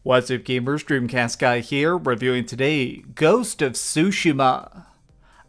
What's up, gamers? Dreamcastguy here, reviewing today Ghost of Tsushima.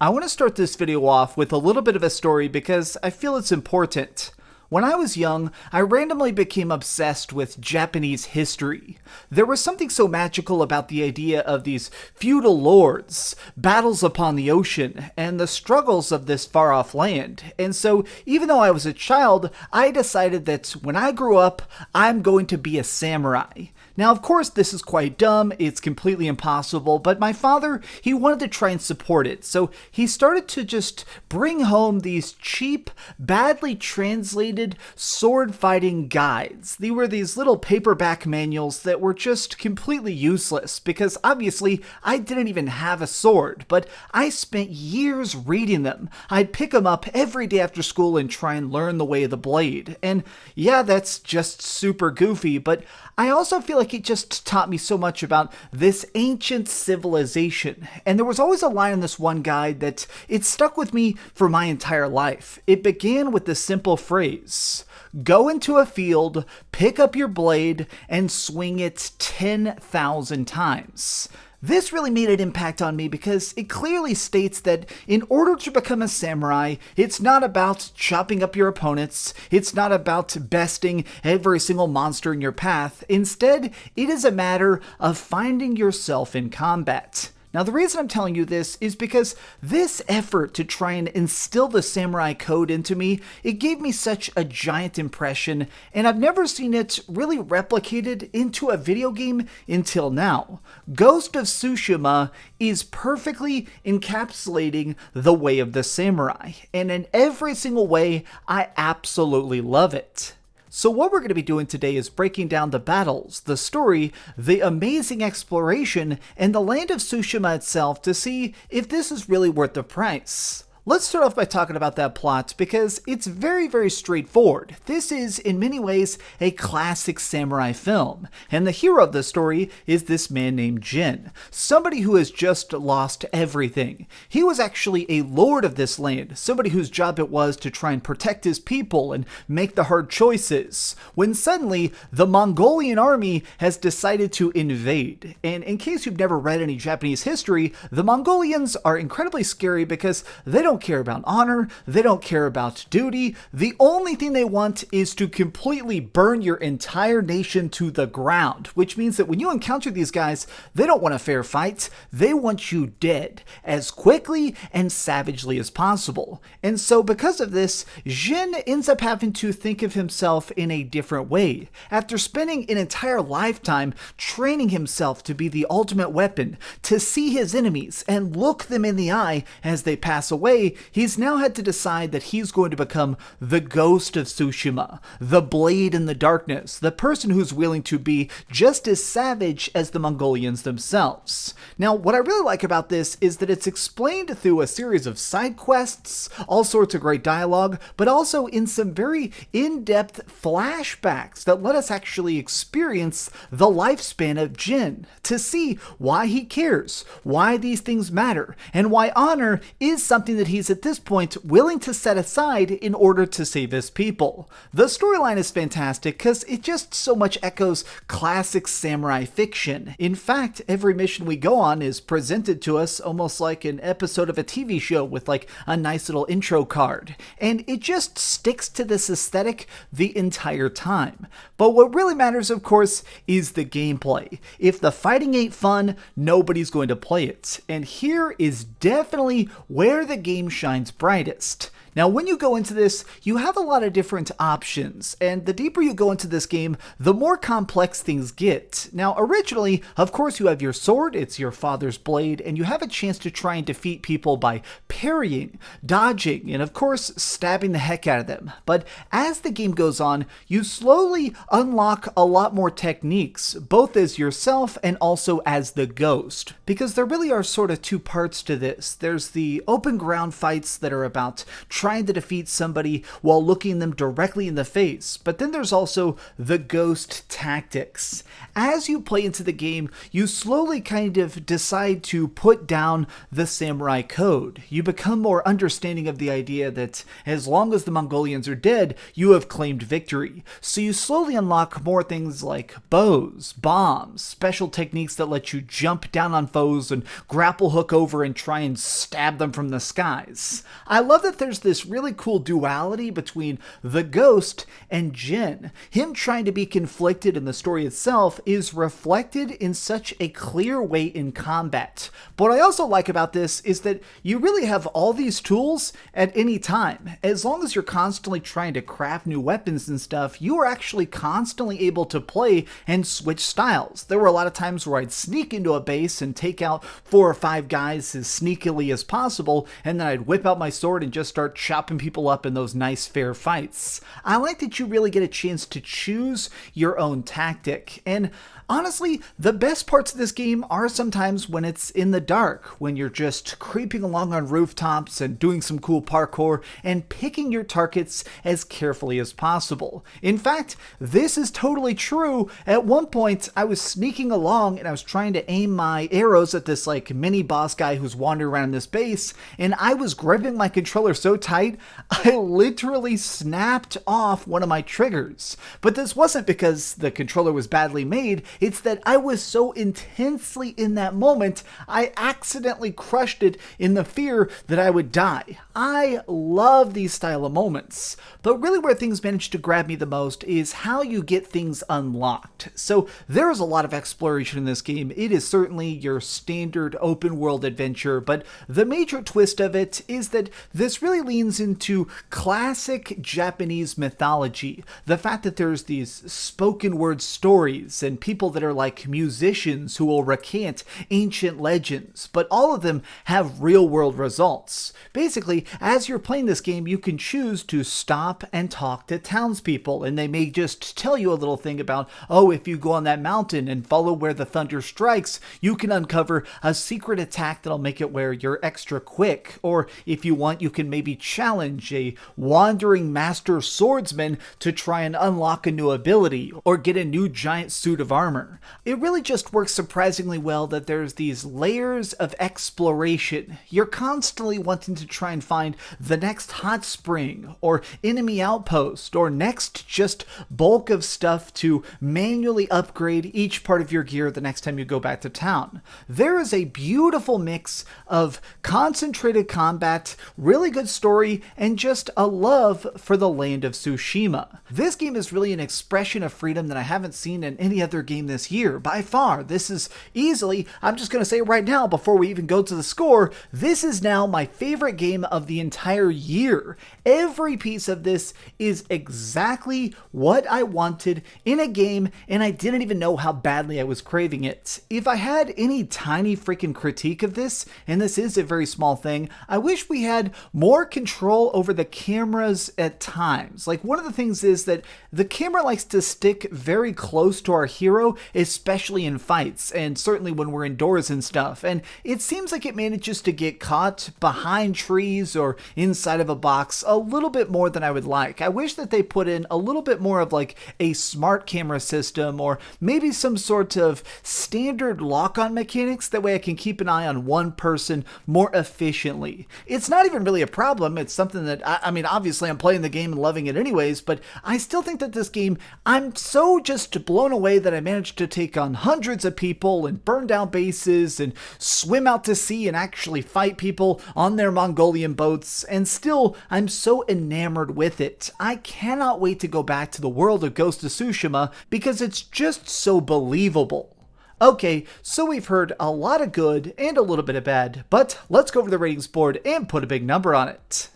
I want to start this video off with a little bit of a story because I feel it's important. When I was young, I randomly became obsessed with Japanese history. There was something so magical about the idea of these feudal lords, battles upon the ocean, and the struggles of this far-off land. And so, even though I was a child, I decided that when I grew up, I'm going to be a samurai. Now, of course, this is quite dumb, it's completely impossible, but my father, he wanted to try and support it, so he started to just bring home these cheap, badly translated sword-fighting guides. They were these little paperback manuals that were just completely useless, because obviously, I didn't even have a sword, but I spent years reading them. I'd pick them up every day after school and try and learn the way of the blade, and yeah, that's just super goofy, but I also feel like it just taught me so much about this ancient civilization. And there was always a line in this one guide that it stuck with me for my entire life. It began with the simple phrase, "Go into a field, pick up your blade, and swing it 10,000 times." This really made an impact on me because it clearly states that in order to become a samurai, it's not about chopping up your opponents, it's not about besting every single monster in your path. Instead, it is a matter of finding yourself in combat. Now, the reason I'm telling you this is because this effort to try and instill the samurai code into me, it gave me such a giant impression, and I've never seen it really replicated into a video game until now. Ghost of Tsushima is perfectly encapsulating the way of the samurai, and in every single way, I absolutely love it. So what we're going to be doing today is breaking down the battles, the story, the amazing exploration, and the land of Tsushima itself to see if this is really worth the price. Let's start off by talking about that plot because it's very, very straightforward. This is, in many ways, a classic samurai film, and the hero of the story is this man named Jin, somebody who has just lost everything. He was actually a lord of this land, somebody whose job it was to try and protect his people and make the hard choices, when suddenly the Mongolian army has decided to invade. And in case you've never read any Japanese history, the Mongolians are incredibly scary because they don't care about honor, they don't care about duty. The only thing they want is to completely burn your entire nation to the ground, which means that when you encounter these guys, they don't want a fair fight, they want you dead as quickly and savagely as possible. And so because of this, Jin ends up having to think of himself in a different way. After spending an entire lifetime training himself to be the ultimate weapon, to see his enemies and look them in the eye as they pass away, he's now had to decide that he's going to become the Ghost of Tsushima, the blade in the darkness, the person who's willing to be just as savage as the Mongolians themselves. Now, what I really like about this is that it's explained through a series of side quests, all sorts of great dialogue, but also in some very in-depth flashbacks that let us actually experience the lifespan of Jin, to see why he cares, why these things matter, and why honor is something that he's at this point willing to set aside in order to save his people. The storyline is fantastic because it just so much echoes classic samurai fiction. In fact, every mission we go on is presented to us almost like an episode of a TV show with like a nice little intro card. And it just sticks to this aesthetic the entire time. But what really matters, of course, is the gameplay. If the fighting ain't fun, nobody's going to play it. And here is definitely where the game shines brightest. Now, when you go into this, you have a lot of different options, and the deeper you go into this game, the more complex things get. Now, originally, of course, you have your sword, it's your father's blade, and you have a chance to try and defeat people by parrying, dodging, and of course, stabbing the heck out of them. But as the game goes on, you slowly unlock a lot more techniques, both as yourself and also as the ghost, because there really are sort of two parts to this. There's the open ground fights that are about trying to defeat somebody while looking them directly in the face. But then there's also the ghost tactics. As you play into the game, you slowly kind of decide to put down the samurai code. You become more understanding of the idea that as long as the Mongolians are dead, you have claimed victory. So you slowly unlock more things like bows, bombs, special techniques that let you jump down on foes and grapple hook over and try and stab them from the skies. I love that there's this really cool duality between the ghost and Jin. Him trying to be conflicted in the story itself is reflected in such a clear way in combat. But what I also like about this is that you really have all these tools at any time. As long as you're constantly trying to craft new weapons and stuff, you are actually constantly able to play and switch styles. There were a lot of times where I'd sneak into a base and take out 4 or 5 guys as sneakily as possible, and then I'd whip out my sword and just start chopping people up in those nice fair fights. I like that you really get a chance to choose your own tactic, and honestly, the best parts of this game are sometimes when it's in the dark, when you're just creeping along on rooftops and doing some cool parkour and picking your targets as carefully as possible. In fact, this is totally true. At one point, I was sneaking along and I was trying to aim my arrows at this like mini boss guy who's wandering around this base, and I was gripping my controller so tight, I literally snapped off one of my triggers. But this wasn't because the controller was badly made. It's that I was so intensely in that moment, I accidentally crushed it in the fear that I would die. I love these style of moments, but really where things manage to grab me the most is how you get things unlocked. So there is a lot of exploration in this game. It is certainly your standard open world adventure, but the major twist of it is that this really leans into classic Japanese mythology. The fact that there's these spoken word stories and people that are like musicians who will recant ancient legends, but all of them have real world results. Basically, as you're playing this game, you can choose to stop and talk to townspeople, and they may just tell you a little thing about, oh, if you go on that mountain and follow where the thunder strikes, you can uncover a secret attack that'll make it where you're extra quick. Or if you want, you can maybe challenge a wandering master swordsman to try and unlock a new ability or get a new giant suit of armor. It really just works surprisingly well that there's these layers of exploration. You're constantly wanting to try and find the next hot spring or enemy outpost or next just bulk of stuff to manually upgrade each part of your gear the next time you go back to town. There is a beautiful mix of concentrated combat, really good story, and just a love for the land of Tsushima. This game is really an expression of freedom that I haven't seen in any other game this year. By far, this is easily, I'm just going to say it right now before we even go to the score, this is now my favorite game of the entire year. Every piece of this is exactly what I wanted in a game, and I didn't even know how badly I was craving it. If I had any tiny freaking critique of this, and this is a very small thing, I wish we had more control over the cameras at times. Like, one of the things is that the camera likes to stick very close to our hero, especially in fights, and certainly when we're indoors and stuff, and it seems like it manages to get caught behind trees or inside of a box a little bit more than I would like. I wish that they put in a little bit more of like a smart camera system, or maybe some sort of standard lock-on mechanics, that way I can keep an eye on one person more efficiently. It's not even really a problem. It's something that, I mean, obviously I'm playing the game and loving it anyways, but I still think that this game, I'm so just blown away that I managed to take on hundreds of people and burn down bases and swim out to sea and actually fight people on their Mongolian boats, and still I'm so enamored with it. I cannot wait to go back to the world of Ghost of Tsushima because it's just so believable. Okay, so we've heard a lot of good and a little bit of bad, but let's go over the ratings board and put a big number on it.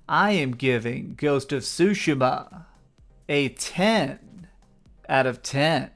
I am giving Ghost of Tsushima a 10 out of 10.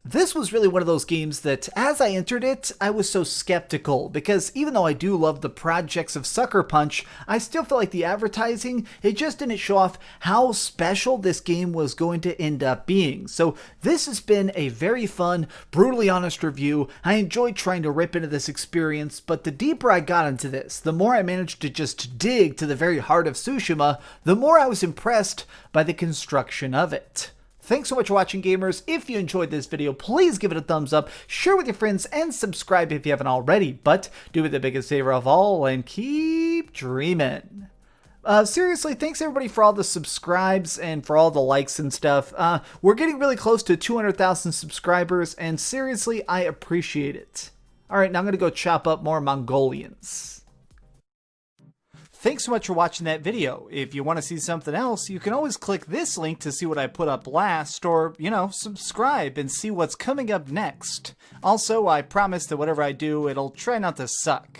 This was really one of those games that, as I entered it, I was so skeptical, because even though I do love the projects of Sucker Punch, I still feel like the advertising, it just didn't show off how special this game was going to end up being. So this has been a very fun, brutally honest review. I enjoyed trying to rip into this experience, but the deeper I got into this, the more I managed to just dig to the very heart of Tsushima, the more I was impressed by the construction of it. Thanks so much for watching, gamers. If you enjoyed this video, please give it a thumbs up, share with your friends, and subscribe if you haven't already. But do me the biggest favor of all and keep dreaming. Seriously, thanks everybody for all the subscribes and for all the likes and stuff. We're getting really close to 200,000 subscribers, and seriously, I appreciate it. Alright, now I'm going to go chop up more Mongolians. Thanks so much for watching that video. If you want to see something else, you can always click this link to see what I put up last, or, subscribe and see what's coming up next. Also, I promise that whatever I do, it'll try not to suck.